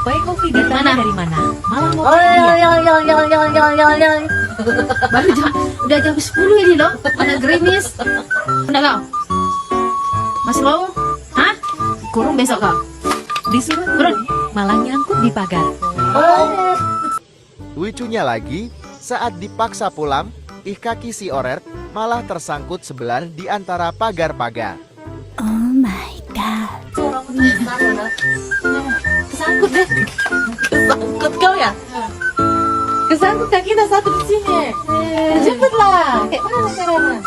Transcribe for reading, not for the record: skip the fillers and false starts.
Baik kopi datangnya dari mana? Malah mau Oh, dia. Baru udah jam 10 ini loh. Mana gerimis. Udah kau? Masih mau? Hah? Kurung besok kau. Disuruh turun, malah nyangkut di pagar. Lucunya lagi, saat dipaksa pulang, kaki si Orert malah tersangkut sebelah di antara pagar-pagar. Oh my god. Kesangkut deh. Kesangkut kau ya? Kesangkut kaki kita satu di sini. Cepetlah. Kayak mana caranya?